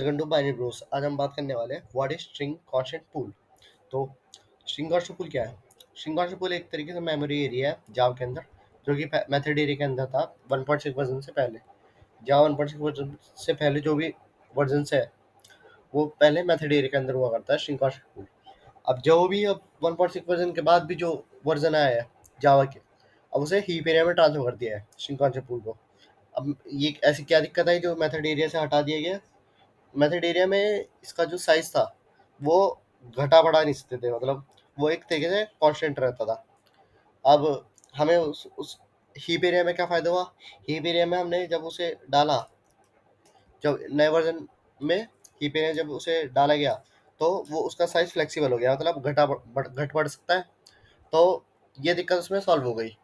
Welcome to binary Bros. आज हम बात करने वाले हैं what is string constant pool. तो स्ट्रिंग कांस्टेंट पूल क्या है? स्ट्रिंग कांस्टेंट पूल एक तरीके से मेमोरी एरिया है जावा के अंदर, जो कि मेथड एरिया के अंदर था 1.6 वर्जन से पहले। जावा 1.6 वर्जन से पहले जो भी वर्जन है वो पहले मेथड एरिया के अंदर हुआ करता है स्ट्रिंग कांस्टेंट पूल। अब जो भी अब 1.6 वर्जन के बाद भी जो वर्जन आया है जावा के, अब उसे हीप एरिया में ट्रांसफर कर दिया है स्ट्रिंग कांस्टेंट पूल को। अब ये ऐसी क्या दिक्कत आई जो मेथड एरिया से हटा दिया गया? मेथड एरिया में इसका जो साइज था वो घटा बढ़ा नहीं सकते थे, मतलब वो एक तरीके से कांस्टेंट रहता था। अब हमें उस हीप एरिया में क्या फ़ायदा हुआ? हीप एरिया में हमने जब उसे डाला, जब नए वर्जन में हीप एरिया जब उसे डाला गया तो वो उसका साइज फ्लेक्सिबल हो गया, मतलब घट बढ़ सकता है। तो ये दिक्कत उसमें सॉल्व हो गई।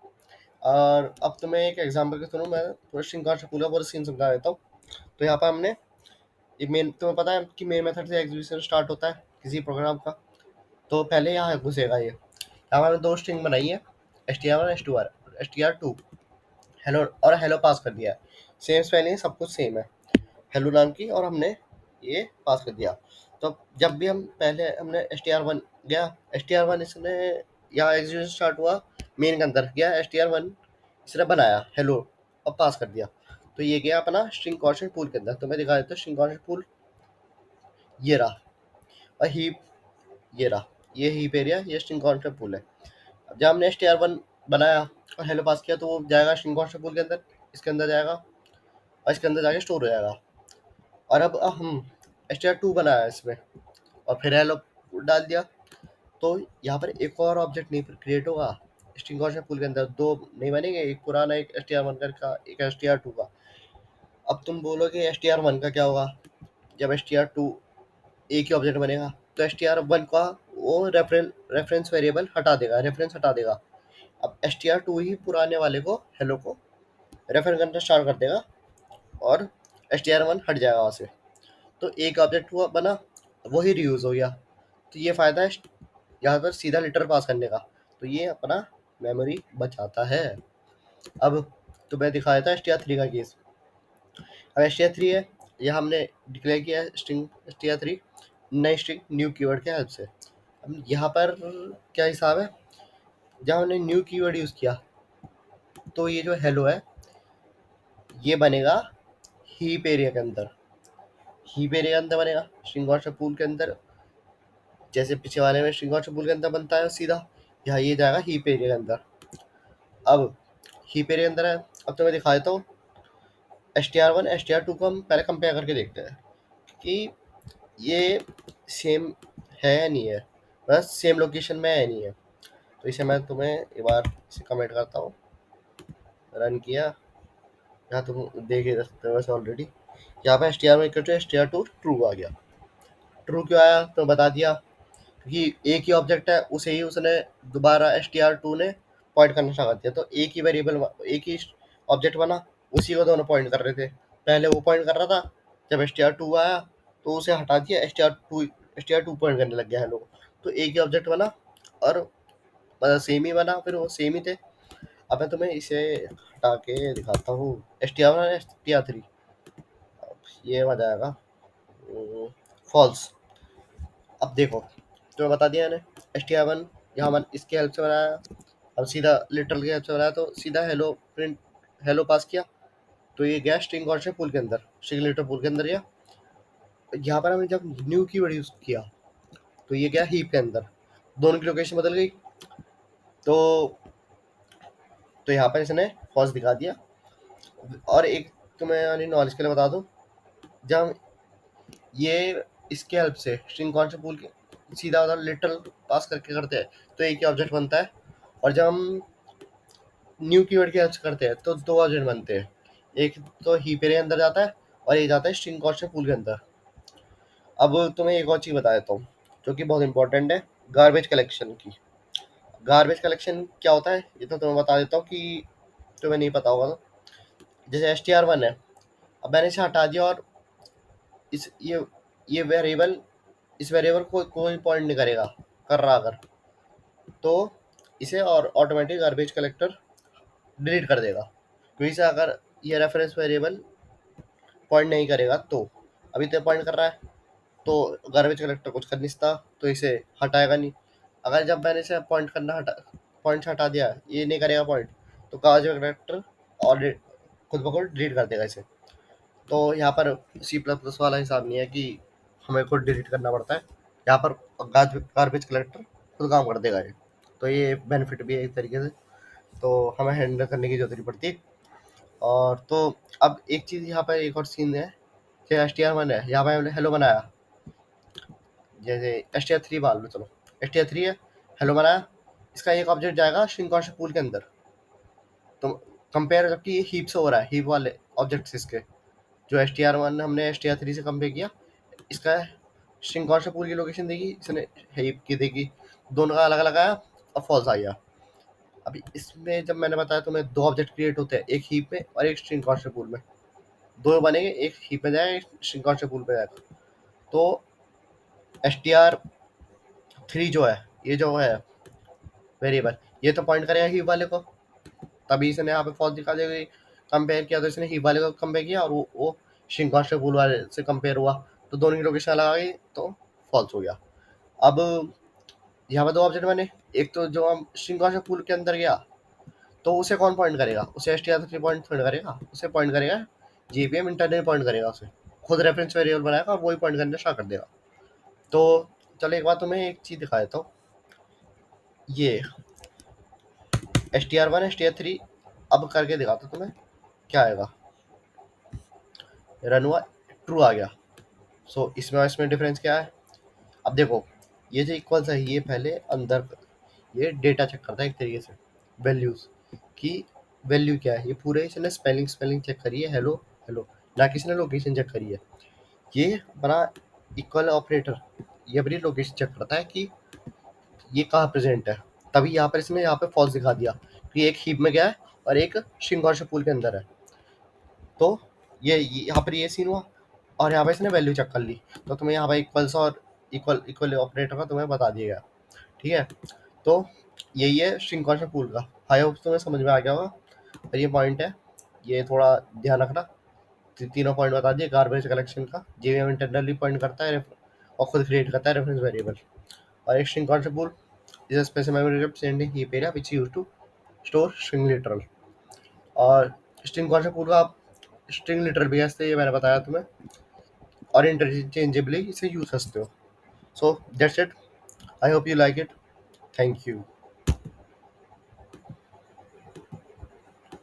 और अब तुम्हें एक एग्जांपल के थ्रू मैं पूरा स्ट्रिंग का पूरा सीन समझा देता हूँ। तो यहाँ पर हमने ये मेन, तुम्हें पता है कि मेन मेथड से एग्जीक्यूशन स्टार्ट होता है किसी प्रोग्राम का। तो पहले यहाँ घुसेगा ये। यहाँ हमने दो स्ट्रिंग बनाई है, str1 str2। हेलो और हेलो पास कर दिया है। सेम स्पेलिंग सब कुछ सेम है हेलो नाम की, और हमने ये पास कर दिया। तो जब भी हम पहले हमने str1 गया, str1 इसने यहाँ एग्जीक्यूशन स्टार्ट हुआ, मेन के अंदर गया str1, इसने बनाया हेलो और पास कर दिया। तो ये गया अपना स्ट्रिंग कॉन्स्टेंट पूल के अंदर। तो मैं दिखा देता हूँ स्ट्रिंग कॉन्स्टेंट पूल। ये रहा, और हीप ये रहा, ये हीप एरिया, ये स्ट्रिंग कांस्टेंट पूल है। अब जब हमने str1 बनाया और हेलो पास किया तो वो जाएगा स्ट्रिंग कांस्टेंट पूल के अंदर, इसके अंदर जाएगा और इसके अंदर जाके स्टोर हो जाएगा। और अब हम str2 बनाया इसमें और फिर हेलो डाल दिया, तो यहाँ पर एक और ऑब्जेक्ट नहीं क्रिएट होगा स्ट्रिंग कांस्टेंट पूल के अंदर। दो नहीं बनेंगे, एक पुराना एक str1 का, एक str2 का। अब तुम बोलोगे str1 का क्या होगा जब str2 एक ही ऑब्जेक्ट बनेगा? तो str1 का वो रेफरेंस वेरिएबल हटा देगा, रेफरेंस हटा देगा। अब str2 ही पुराने वाले को हेलो को रेफर करना स्टार्ट कर देगा और str1 हट जाएगा वहाँ से। तो एक ऑब्जेक्ट हुआ बना, वही रीयूज हो गया। तो ये फायदा है यहाँ पर सीधा लिटर पास करने का। तो ये अपना मेमोरी बचाता है। अब तो मैं दिखाया था str3 का केस। अब str3 है, यह हमने डिक्लेयर किया है स्ट्रिंग str3 नई स्ट्रिंग न्यू कीवर्ड के हेल्प से। अब यहाँ पर क्या हिसाब है? जब हमने न्यू कीवर्ड यूज़ किया तो ये जो हेलो है ये बनेगा हीप एरिया के अंदर। हीप एरिया के अंदर बनेगा स्ट्रिंग कांस्टेंट पूल के अंदर, जैसे पीछे वाले में स्ट्रिंग कांस्टेंट पूल के अंदर बनता है सीधा, यहाँ ये जाएगा हीप एरिया के अंदर। अब हीप एरिया के अंदर है। अब तो मैं दिखा देता हूँ str1 str2 को हम पहले कंपेयर करके देखते हैं कि ये सेम है या नहीं है, बस सेम लोकेशन में है या नहीं है। तो इसे मैं तुम्हें एक बार इसे कमेंट करता हूँ, रन किया, यहाँ तुम देख ही सकते हो वैसे ऑलरेडी। यहाँ पे str1 ट्रू आ गया। ट्रू क्यों आया तो बता दिया, क्योंकि एक ही ऑब्जेक्ट है, उसे ही उसने दोबारा str2 ने पॉइंट करना स्टार्ट कर दिया। तो एक ही वेरिएबल, एक ही ऑब्जेक्ट बना, उसी को दोनों पॉइंट कर रहे थे। पहले वो पॉइंट कर रहा था, जब str2 आया तो उसे हटा दिया, str2 पॉइंट करने लग गया है लोग। तो एक ही ऑब्जेक्ट बना और मतलब सेम ही बना, फिर वो सेम ही थे। अब मैं तुम्हें इसे हटा के दिखाता हूँ str1 str3। ये हो जाएगा फॉल्स। अब देखो, तो बता दिया मैंने str1 यहाँ मन इसके हेल्प से बनाया। अब सीधा लिटरल की हेल्प से बनाया, तो सीधा हेलो प्रिंट, हेलो पास किया। तो ये गया स्ट्रिंग कांस्टेंट पूल के अंदर, स्ट्रिंग लिटर पूल के अंदर गया। यहाँ पर हमने जब न्यू कीवर्ड यूज किया तो ये गया हीप के अंदर, दोनों की लोकेशन बदल गई। तो यहाँ पर इसने फॉल्स दिखा दिया। और एक तुम्हें यानी नॉलेज के लिए बता दूं, जब हम ये इसके हेल्प से स्ट्रिंग कांस्टेंट पूल के सीधा उधर लिटरल पास करके करते हैं तो एक ही ऑब्जेक्ट बनता है। और जब हम न्यू कीवर्ड की हेल्प से करते हैं तो दो ऑब्जेक्ट बनते हैं, एक तो हीप एरिया अंदर जाता है और एक जाता है स्ट्रिंग कांस्टेंट पूल के अंदर। अब तुम्हें एक और चीज़ बता देता हूँ जो कि बहुत इंपॉर्टेंट है, गार्बेज कलेक्शन की। गार्बेज कलेक्शन क्या होता है ये तो तुम्हें बता देता हूँ कि तुम्हें नहीं पता होगा। तो जैसे str1 है, अब मैंने इसे हटा दिया और इस ये वेरिएबल, इस वेरिएबल को कोई पॉइंट नहीं करेगा, कर रहा अगर, तो इसे और ऑटोमेटिक गार्बेज कलेक्टर डिलीट कर देगा। क्योंकि इसे अगर ये रेफरेंस वेरिएबल पॉइंट नहीं करेगा तो। अभी तो पॉइंट कर रहा है, तो गार्बेज कलेक्टर कुछ कर नहीं सकता, तो इसे हटाएगा नहीं। अगर जब मैंने इसे पॉइंट हटा दिया, ये नहीं करेगा पॉइंट, तो गार्बेज कलेक्टर और खुद ब खुद डिलीट कर देगा इसे। तो यहाँ पर सी प्लस प्लस वाला हिसाब नहीं है कि हमें खुद डिलीट करना पड़ता है, यहाँ पर गार्बेज कलेक्टर खुद काम कर देगा ये। तो ये बेनिफिट भी है एक तरीके से, तो हमें हैंडल करने की जरूरत नहीं पड़ती। और तो अब एक चीज़ यहाँ पर एक और सीन है कि HTML है, यहाँ पर हमने हेलो बनाया, जैसे HTML3 मान लो, चलो HTML3 है, हेलो बनाया, इसका एक ऑब्जेक्ट जाएगा स्ट्रिंग कॉन्सेप्ट पूल के अंदर। तो कंपेयर, जबकि ये हीप से हो रहा है, हीप वाले ऑब्जेक्ट्स इसके, जो HTML1 हमने HTML3 से कंपेयर किया, इसका स्ट्रिंग कॉन्सेप्ट पूल की लोकेशन देगी, इसने हीप की देगी, दोनों का अलग अलग आया और फॉल्स आ गया। अभी इसमें जब मैंने बताया तुम्हें, दो ऑब्जेक्ट क्रिएट होते हैं, एक हीप में और एक स्ट्रिंग कॉन्सेप्ट पूल में, दो बनेंगे, एक हीप में जाएगा, एक स्ट्रिंग कॉन्सेप्ट पूल में जाएगा। तो HTR3 जो है, ये जो है वेरिएबल, ये तो पॉइंट करेगा हीप वाले को, तभी इसने यहाँ पे फॉल्स दिखा देगा। कंपेयर किया तो इसने हीप वाले को कंपेयर किया, और वो स्ट्रिंग कॉन्सेप्ट पूल वाले से कंपेयर हुआ, तो दोनों की लोकेशन अलग आ गई, तो फॉल्स हो गया। अब यहाँ पे दो ऑब्जेक्ट बने, एक तो जो हम स्ट्रिंग कॉन्सेप्ट पूल के अंदर गया, तो उसे कौन पॉइंट करेगा, उसे HTR3 पॉइंट थोड़ी करेगा, उसे पॉइंट करेगा JVM इंटरनल पॉइंट करेगा, उसे खुद रेफरेंस वेरिएबल बनाएगा और वही पॉइंट करना स्टार्ट कर देगा। तो चलो एक बार तुम्हें एक चीज दिखा देता हूँ, ये HTR1 HTR3 अब करके दिखाता हूँ तुम्हें क्या आएगा। रन हुआ, ट्रू आ गया। सो इसमें और इसमें डिफरेंस क्या है, अब देखो, ये जो इक्वल्स है, ये पहले अंदर ये डेटा चेक करता है एक तरीके से, वैल्यूज की वैल्यू क्या है, ये पूरे इसने स्पेलिंग चेक करी है, हेलो हेलो, ना किसी ने लोकेशन चेक करी है। ये बड़ा इक्वल ऑपरेटर, ये अपनी लोकेशन चेक करता है कि ये कहाँ प्रेजेंट है, तभी यहाँ पर इसने यहाँ पे फॉल्स दिखा दिया कि एक हीप में गया है और एक शिंगोर पूल के अंदर है। तो ये यहाँ पर ये सीन हुआ, और यहाँ पे इसने वैल्यू चेक कर ली, तो तुम्हें यहाँ पे इक्वल्स और इक्वल इक्वल ऑपरेटर का तुम्हें बता दिया गया। ठीक है, तो यही है स्ट्रिंग कॉन्सेप्ट पूल का। आई होप तुम्हें समझ में आ गया होगा, और ये पॉइंट है, ये थोड़ा ध्यान रखना। तीनों पॉइंट बता दिए, गार्बेज कलेक्शन का, जेवीएम इंटरनली पॉइंट करता है और खुद क्रिएट करता है रेफरेंस वेरिएबल, और एक string concept pool is a special memory representing heap area which used to store string literal. और स्ट्रिंग कॉन्सेप्ट पूल का आप स्ट्रिंग लिटरल भी है, ये मैंने बताया तुम्हें, और इंटरचेंजेबली इसे यूज कर सकते हो। So that's it, I hope you like it, thank you.